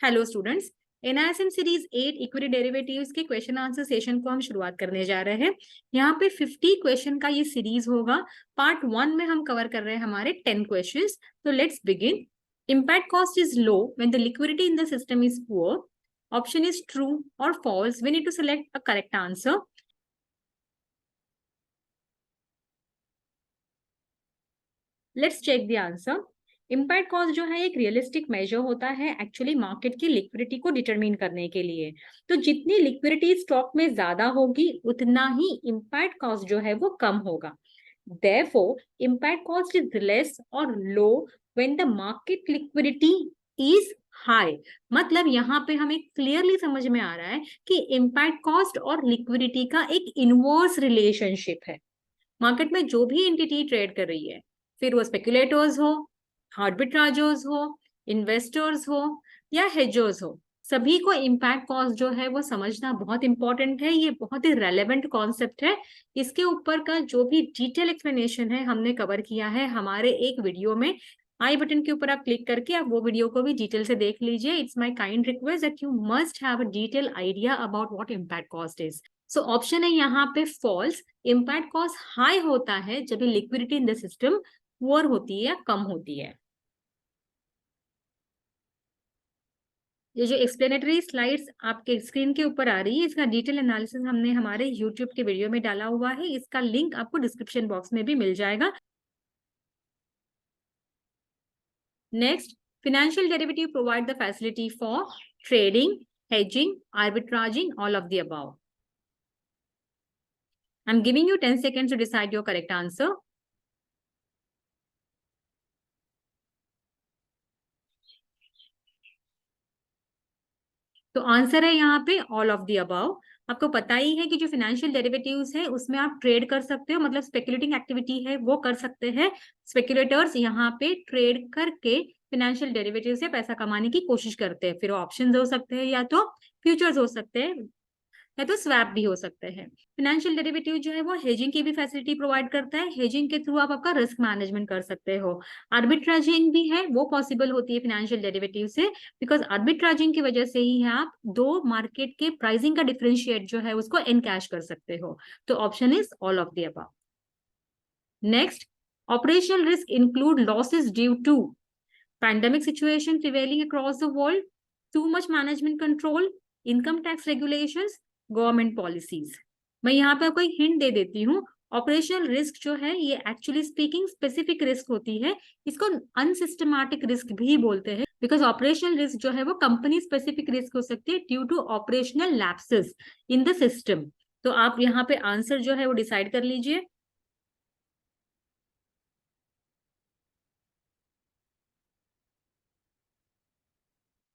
Hello students, NISM series 8 equity derivatives के question answer session को हम शुरुआत करने जा रहे हैं। यहाँ पे 50 क्वेश्चन का ये सीरीज होगा। पार्ट 1 में हम कवर कर रहे हैं हमारे 10 क्वेश्चंस। तो let's begin. Impact cost is low when the liquidity in the system is poor. Option is true और false. We need to select a correct answer. Let's check the answer. Impact cost जो है एक realistic measure होता है actually market की liquidity को determine करने के लिए। तो जितनी लिक्विडिटी स्टॉक में ज्यादा होगी उतना ही इम्पैक्ट कॉस्ट जो है वो कम होगा। Therefore, impact cost is less or low when the market liquidity is high। मतलब यहाँ पे हमें क्लियरली समझ में आ रहा है कि इम्पैक्ट कॉस्ट और लिक्विडिटी का एक इनवर्स रिलेशनशिप है। मार्केट में जो भी एंटिटी ट्रेड कर रही है, फिर वो स्पेकुलेटर्स हो, आर्बिट्राजर्स हो, इन्वेस्टर्स हो या हेजर्स हो, सभी को इम्पैक्ट कॉस्ट जो है वो समझना बहुत इंपॉर्टेंट है। ये बहुत ही रेलेवेंट कॉन्सेप्ट है। इसके ऊपर का जो भी डिटेल एक्सप्लेनेशन है हमने कवर किया है हमारे एक वीडियो में। आई बटन के ऊपर आप क्लिक करके आप वो वीडियो को भी डिटेल से देख लीजिए। It's my kind request that you must have a detail idea about what impact cost is. So option है यहाँ पे फॉल्स। इम्पैक्ट कॉस्ट हाई होता है जब liquidity in the system poor होती है या कम होती है। ये जो एक्सप्लेनेटरी स्लाइड्स आपके स्क्रीन के ऊपर आ रही है, इसका डिटेल एनालिसिस हमने हमारे यूट्यूब के वीडियो में डाला हुआ है। इसका लिंक आपको डिस्क्रिप्शन बॉक्स में भी मिल जाएगा। Next, financial derivative provide the facility for trading, hedging, arbitraging, all of the above. I'm giving you 10 seconds to decide your correct answer. तो आंसर है यहाँ पे ऑल ऑफ द अबव। आपको पता ही है कि जो फाइनेंशियल डेरिवेटिव्स है उसमें आप ट्रेड कर सकते हो, मतलब स्पेकुलेटिंग एक्टिविटी है वो कर सकते हैं। स्पेकुलेटर्स यहाँ पे ट्रेड करके फाइनेंशियल डेरिवेटिव से पैसा कमाने की कोशिश करते हैं। फिर ऑप्शंस हो सकते हैं या तो फ्यूचर्स हो सकते हैं या तो स्वैप भी हो सकते हैं। फाइनेंशियल डेरिवेटिव जो है वो हेजिंग की भी फैसिलिटी प्रोवाइड करता है। हेजिंग के थ्रू आप आपका रिस्क मैनेजमेंट कर सकते हो। आर्बिट्राजिंग भी है, वो पॉसिबल होती है फाइनेंशियल डेरिवेटिव से, बिकॉज आर्बिट्राजिंग की वजह से ही आप दो मार्केट के प्राइसिंग का डिफरेंशिएट जो है उसको एनकैश कर सकते हो। तो option is all of the above. Next, operational risk include losses due to pandemic situation prevailing across the world, too much management control, income tax regulations, government policies. मैं यहाँ पे आपको एक हिंट दे देती हूँ। ऑपरेशनल रिस्क जो है ये एक्चुअली स्पीकिंग स्पेसिफिक रिस्क होती है। इसको अनसिस्टमैटिक रिस्क भी बोलते हैं, बिकॉज ऑपरेशनल रिस्क जो है वो कंपनी स्पेसिफिक रिस्क हो सकती है due to operational lapses in the system. तो आप यहाँ पे आंसर जो है वो डिसाइड कर लीजिए।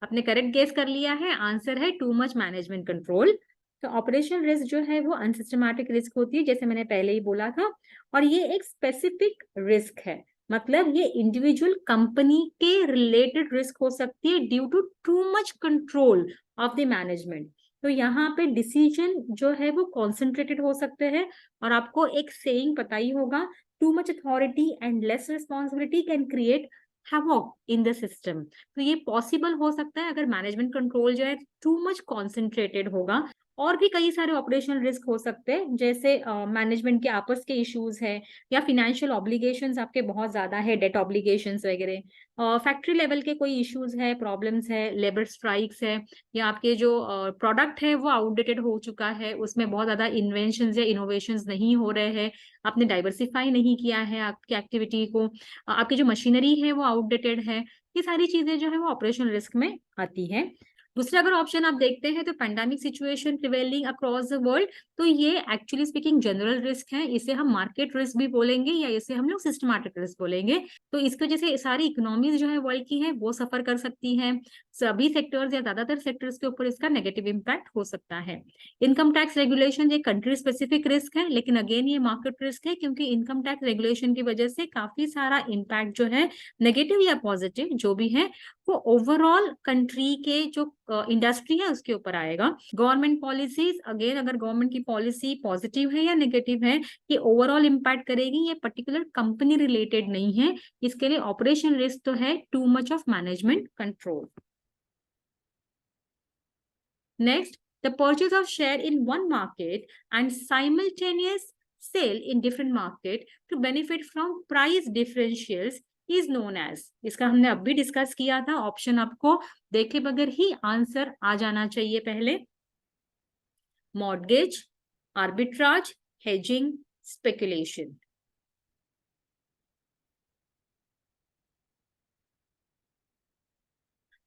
आपने करेक्ट गेस कर लिया है। आंसर है टू मच मैनेजमेंट कंट्रोल। तो ऑपरेशनल रिस्क जो है वो अनसिस्टमैटिक रिस्क होती है, जैसे मैंने पहले ही बोला था। और ये एक स्पेसिफिक रिस्क है, मतलब ये इंडिविजुअल कंपनी के रिलेटेड रिस्क हो सकती है due to too much control of the management. तो यहाँ पे डिसीजन जो है वो कॉन्सेंट्रेटेड हो सकते हैं। और आपको एक सेइंग पता ही होगा, too much authority and less responsibility can create havoc in the system. तो ये पॉसिबल हो सकता है अगर मैनेजमेंट कंट्रोल जो है टू मच कॉन्सेंट्रेटेड होगा। और भी कई सारे ऑपरेशनल रिस्क हो सकते हैं, जैसे मैनेजमेंट के आपस के इश्यूज है, या फिनेंशियल ऑब्लिगेशंस आपके बहुत ज्यादा है, डेट ऑब्लिगेशंस वगैरह, फैक्ट्री लेवल के कोई इश्यूज है, प्रॉब्लम्स है, लेबर स्ट्राइक्स है, या आपके जो प्रोडक्ट है वो आउटडेटेड हो चुका है, उसमें बहुत ज्यादा इन्वेंशंस या इनोवेशंस नहीं हो रहे हैं, आपने डाइवर्सिफाई नहीं किया है आपकी एक्टिविटी को, आपकी जो मशीनरी है वो आउटडेटेड है। ये सारी चीजें जो है वो ऑपरेशनल रिस्क में आती है। दूसरा अगर ऑप्शन आप देखते हैं तो pandemic situation prevailing across the world, तो ये एक्चुअली स्पीकिंग जनरल रिस्क है। इसे हम मार्केट रिस्क भी बोलेंगे या इसे हम लोग सिस्टमैटिक रिस्क बोलेंगे। तो इसकी वजह से सारी इकोनॉमीज जो है वर्ल्ड की है वो सफर कर सकती है। सभी सेक्टर्स या ज्यादातर सेक्टर्स के ऊपर इसका नेगेटिव इम्पैक्ट हो सकता है। इनकम टैक्स रेगुलेशन एक कंट्री स्पेसिफिक रिस्क है, लेकिन अगेन ये मार्केट रिस्क है, क्योंकि इनकम टैक्स रेगुलेशन की वजह से काफी सारा इम्पैक्ट जो है नेगेटिव या पॉजिटिव जो भी है वो ओवरऑल कंट्री के जो इंडस्ट्री है उसके ऊपर आएगा। गवर्नमेंट पॉलिसीज, अगेन अगर गवर्नमेंट की पॉलिसी पॉजिटिव है या नेगेटिव है, ये ओवरऑल इम्पैक्ट करेगी, ये पर्टिकुलर कंपनी रिलेटेड नहीं है। इसके लिए ऑपरेशन रिस्क तो है too much of management control. Next, the purchase of share in one market and simultaneous sale in different market to benefit from price differentials is known as, इसका हमने अब भी डिस्कस किया था, ऑप्शन आपको देखे बगैर ही आंसर आ जाना चाहिए पहले। Mortgage, arbitrage, hedging, speculation.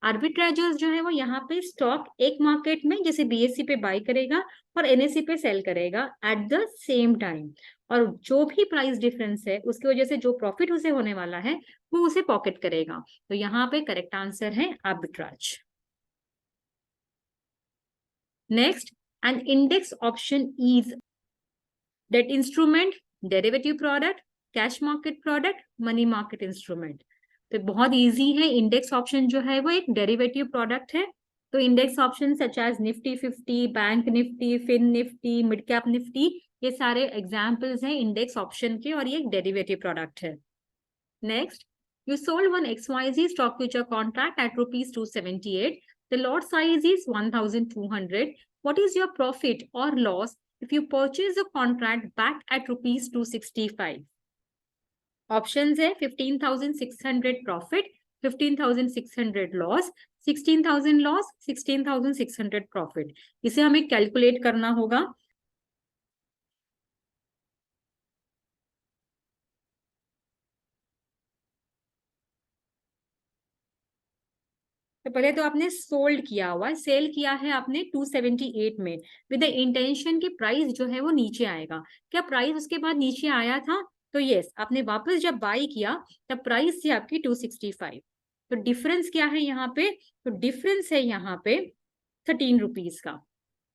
Arbitrageurs जो है वो यहाँ पे स्टॉक एक मार्केट में जैसे बीएससी पे बाय करेगा और एनएससी पे सेल करेगा एट द सेम टाइम, और जो भी प्राइस डिफरेंस है उसकी वजह से जो प्रॉफिट उसे होने वाला है वो उसे पॉकेट करेगा। तो यहाँ पे करेक्ट आंसर है arbitrage. Next, an index option is debt instrument, derivative product, cash market product, money market instrument. तो बहुत इजी है, इंडेक्स ऑप्शन जो है वो एक डेरिवेटिव प्रोडक्ट है। तो index option such as Nifty 50, bank Nifty, fin Nifty, mid cap Nifty, ये सारे एग्जाम्पल्स हैं इंडेक्स ऑप्शन के, और ये एक डेरिवेटिव प्रोडक्ट है। Next, you sold one XYZ stock future contract at rupees 278. The lot size is 1200. What is your profit or loss if you purchase the contract back at rupees 265? Options है 15,600 profit, 15,600 loss, 16,000 loss, 16,600 profit. इसे हमें calculate करना होगा। तो पहले तो आपने sold किया हुआ है, सेल किया है आपने 278 में विद द इंटेंशन की प्राइस जो है वो नीचे आएगा। क्या प्राइस उसके बाद नीचे आया था? तो यस, आपने वापस जब बाई किया तब प्राइस थी आपकी 265। तो डिफरेंस क्या है यहाँ पे? तो डिफरेंस है यहाँ पे 13 रुपीज का।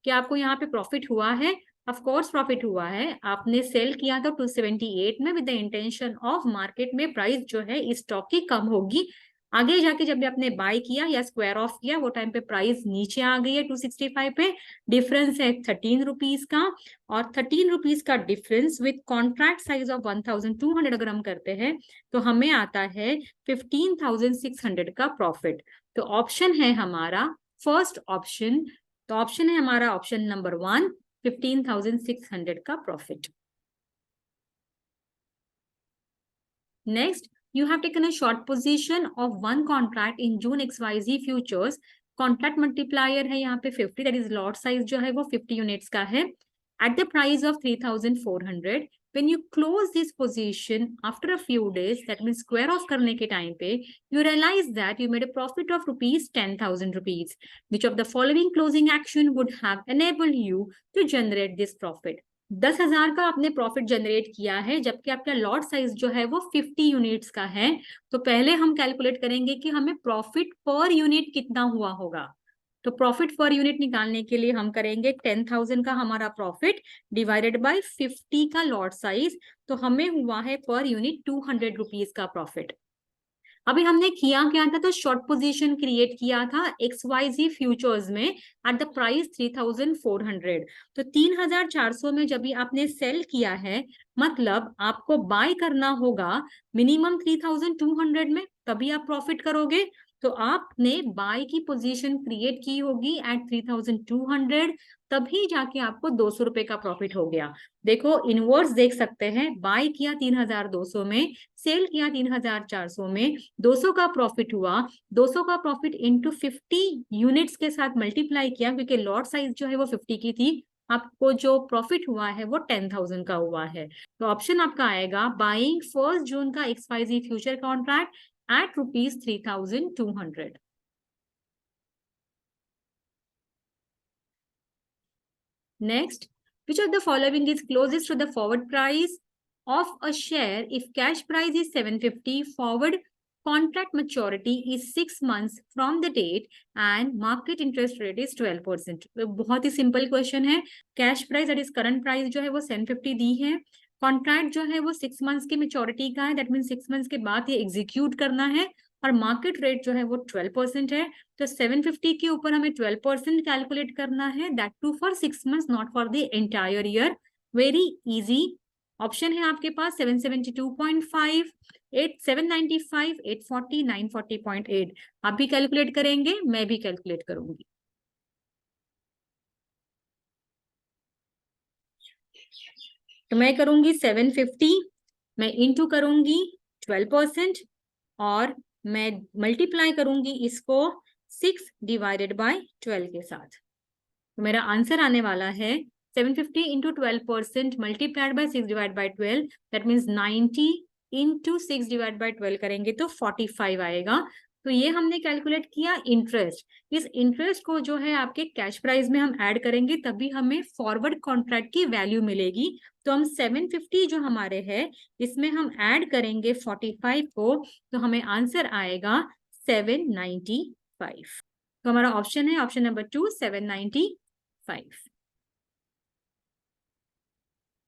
क्या आपको यहाँ पे प्रॉफिट हुआ है? ऑफ कोर्स प्रॉफिट हुआ है। आपने सेल किया था 278 में with the intention of market में प्राइस जो है इस स्टॉक की कम होगी। आगे जाके जब भी आपने बाय किया या स्क्वायर ऑफ किया वो टाइम पे प्राइस नीचे आ गई है 265 पे, डिफरेंस है 13 रुपीज का। और 13 रुपीज का difference with contract size of 1200 अगर हम करते हैं तो हमें आता है 15,600 का प्रॉफिट। तो ऑप्शन है हमारा फर्स्ट ऑप्शन। तो ऑप्शन है हमारा ऑप्शन नंबर 1, 15,600 का profit. Next, you have taken a short position of one contract in June XYZ futures. Contract multiplier है यहाँ पे 50, that is lot size जो है वो 50 units का है at the price of 3,400. When you close this position after a few days, that means square off करने के टाइम पे you realize that you made a profit of rupees 10,000 rupees. Which of the following closing action would have enabled you to generate this profit? 10,000 का आपने profit generate किया है जबकि आपका lot size जो है वो 50 यूनिट्स का है। तो पहले हम कैलकुलेट करेंगे कि हमें प्रॉफिट पर यूनिट कितना हुआ होगा। तो प्रॉफिट पर यूनिट निकालने के लिए हम करेंगे 10,000 का हमारा प्रॉफिट डिवाइडेड बाय 50 का लॉट साइज, तो हमें हुआ है पर यूनिट 200 रुपीज का प्रॉफिट। अभी हमने किया क्या था? तो शॉर्ट पोजीशन क्रिएट किया था XYZ फ्यूचर्स में एट द प्राइस 3,400। तो 3,400 में जब भी आपने सेल किया है मतलब आपको बाय करना होगा मिनिमम 3,200 में, तभी आप प्रॉफिट करोगे। तो आपने बाय की पोजीशन क्रिएट की होगी एट 3,200, तभी जाके आपको 200 रुपए का प्रॉफिट हो गया। देखो इनवर्स देख सकते हैं, बाय किया 3,200 में, सेल किया 3,400 में, 200 का प्रॉफिट हुआ। 200 का प्रॉफिट इंटू 50 यूनिट्स के साथ मल्टीप्लाई किया क्योंकि लॉट साइज जो है वो 50 की थी, आपको जो प्रॉफिट हुआ है वो 10,000 का हुआ है। तो ऑप्शन आपका आएगा बाइंग 1 जून का XYZ future contract at rupees 3,200। Next, which of the following is closest to the forward price of a share if cash price is 750, forward contract maturity is 6 months from the date and market interest rate is 12%? तो बहुत ही simple question है। Cash price that is current price जो है वो 750 दी है, contract जो है वो 6 मंथ्स की मेच्योरिटी का है, दैट मीन 6 मंथ्स के बाद ये एग्जीक्यूट करना है, और मार्केट रेट जो है वो 12% है। तो 750 के ऊपर हमें 12% कैलकुलेट करना है, that too for 6 months not for the entire year. Very easy. Option है आपके पास 772.5, 795, 840, 940.8। आप भी कैलकुलेट करेंगे, मैं भी कैलकुलेट करूंगी। तो मैं करूंगी 750, मैं इंटू करूंगी 12% और मैं मल्टीप्लाई करूंगी इसको 6 डिवाइडेड बाय 12 के साथ। तो मेरा आंसर आने वाला है 750 into 12% multiplied by 6 divide by 12, that means 90 into 6 divide by 12 करेंगे तो 45 आएगा। तो ये हमने कैलकुलेट किया इंटरेस्ट। इस इंटरेस्ट को जो है आपके कैश प्राइस में हम ऐड करेंगे तभी हमें फॉरवर्ड कॉन्ट्रैक्ट की वैल्यू मिलेगी। तो हम 750 जो हमारे है इसमें हम ऐड करेंगे 45 को, तो हमें आंसर आएगा 795। तो हमारा ऑप्शन है option number 2, 795।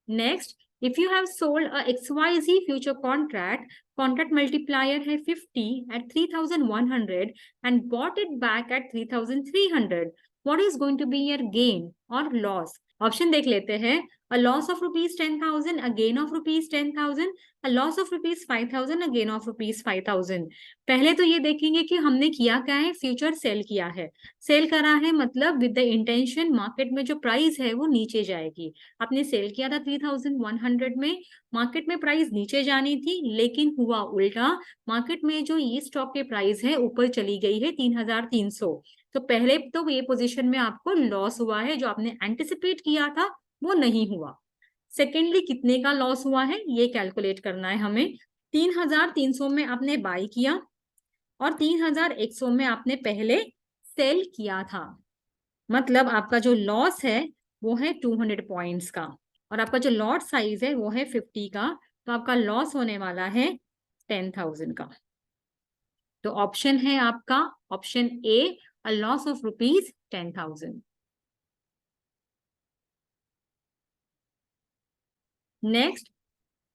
Next, if you have sold a XYZ future contract, contract multiplier है 50 at 3,100 and bought it back at 3,300. What is going to be your gain or loss? Option देख लेते हैं। A loss of rupees 10,000, a gain of rupees 10,000, a loss of rupees 5,000, a gain of rupees 5,000। पहले तो ये देखेंगे कि हमने किया क्या है, फ्यूचर सेल किया है। सेल करा है मतलब विद द इंटेंशन मार्केट में जो प्राइस है वो नीचे जाएगी। आपने सेल किया था 3,100 में, मार्केट में प्राइस नीचे जानी थी लेकिन हुआ उल्टा, मार्केट में जो ये स्टॉक के प्राइस है ऊपर चली गई है 3,300। तो पहले तो ये पोजीशन में आपको लॉस हुआ है, जो आपने एंटिसिपेट किया था वो नहीं हुआ। सेकेंडली कितने का लॉस हुआ है ये कैलकुलेट करना है हमें। 3,300 में आपने बाई किया और 3,100 में आपने पहले सेल किया था, मतलब आपका जो लॉस है वो है 200 पॉइंट्स का और आपका जो लॉट साइज है वो है 50 का। तो आपका लॉस होने वाला है 10,000 का। तो ऑप्शन है आपका option A, a loss of rupees 10,000। Next,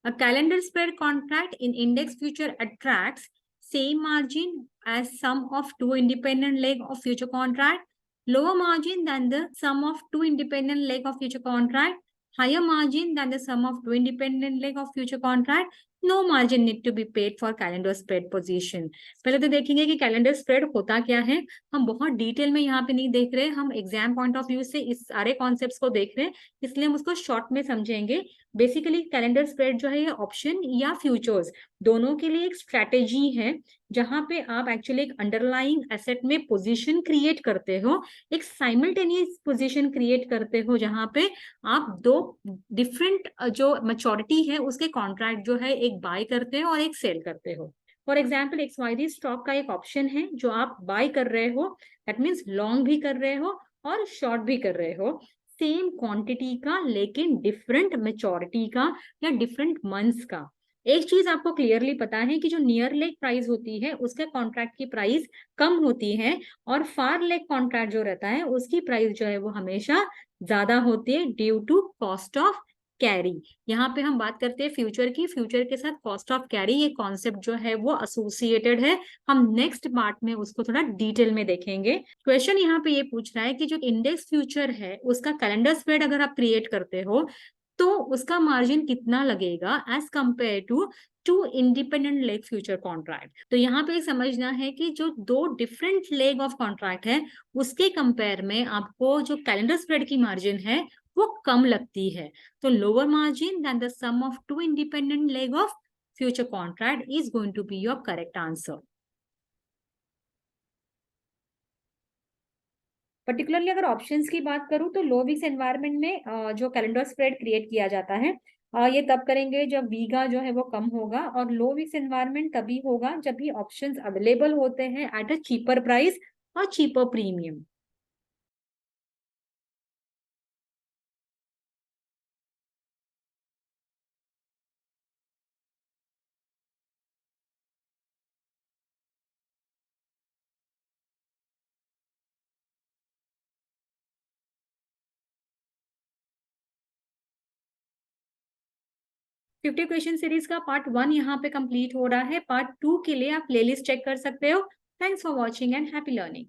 a calendar spread contract in index future attracts same margin as sum of two independent leg of future contract, lower margin than the sum of two independent leg of future contract, higher margin than the sum of two independent leg of future contract, no margin need to be paid for calendar spread position। पहले तो देखेंगे कि calendar spread होता क्या है। हम बहुत detail में यहाँ पे नहीं देख रहे, हम एग्जाम पॉइंट ऑफ व्यू से इस सारे कॉन्सेप्ट्स को देख रहे हैं, इसलिए हम उसको शॉर्ट में समझेंगे। बेसिकली कैलेंडर स्प्रेड जो है ये ऑप्शन या फ्यूचर्स दोनों के लिए एक स्ट्रैटेजी है, जहां पे आप एक्चुअली एक अंडरलाइंग एसेट में पोजीशन क्रिएट करते हो, एक साइमल्टेनियस पोजीशन क्रिएट करते हो जहां पे आप दो डिफरेंट जो मैच्योरिटी है उसके कॉन्ट्रैक्ट जो है एक बाय करते हो और एक सेल करते हो। फॉर एग्जाम्पल XYZ स्टॉक का एक ऑप्शन है जो आप बाय कर रहे हो, दैट मीन्स लॉन्ग भी कर रहे हो और शॉर्ट भी कर रहे हो, सेम क्वांटिटी का लेकिन डिफरेंट मैच्योरिटी का या डिफरेंट मंथ्स का। एक चीज आपको क्लियरली पता है कि जो नियर लेग प्राइस होती है उसके कॉन्ट्रैक्ट की प्राइस कम होती है और फार लेग कॉन्ट्रैक्ट जो रहता है उसकी प्राइस जो है वो हमेशा ज्यादा होती है due to cost of carry. यहाँ पे हम बात करते हैं फ्यूचर की, फ्यूचर के साथ कॉस्ट ऑफ कैरी ये कॉन्सेप्ट जो है वो एसोसिएटेड है। हम नेक्स्ट पार्ट में उसको थोड़ा डिटेल में देखेंगे। क्वेश्चन यहाँ पे ये पूछ रहा है कि जो इंडेक्स फ्यूचर है उसका कैलेंडर स्प्रेड अगर आप क्रिएट करते हो तो उसका मार्जिन कितना लगेगा as compare to independent leg future contract. तो यहाँ पे समझना है कि जो दो डिफरेंट लेग ऑफ कॉन्ट्रैक्ट है उसके कंपेयर में आपको जो कैलेंडर स्प्रेड की मार्जिन है वो कम लगती है। तो lower margin than the sum of two independent leg of future contract is going to be your correct answer. Particularly अगर ऑप्शंस की बात करूं तो लो विक्स एनवायरनमेंट में जो कैलेंडर स्प्रेड क्रिएट किया जाता है ये तब करेंगे जब वीगा जो है वो कम होगा, और लो विक्स एनवायरनमेंट तभी होगा जब भी ऑप्शंस अवेलेबल होते हैं एट अ चीपर प्राइस और चीपर प्रीमियम। 50 क्वेश्चन सीरीज का पार्ट 1 यहाँ पे कंप्लीट हो रहा है। पार्ट 2 के लिए आप प्लेलिस्ट चेक कर सकते हो। Thanks for watching and happy learning.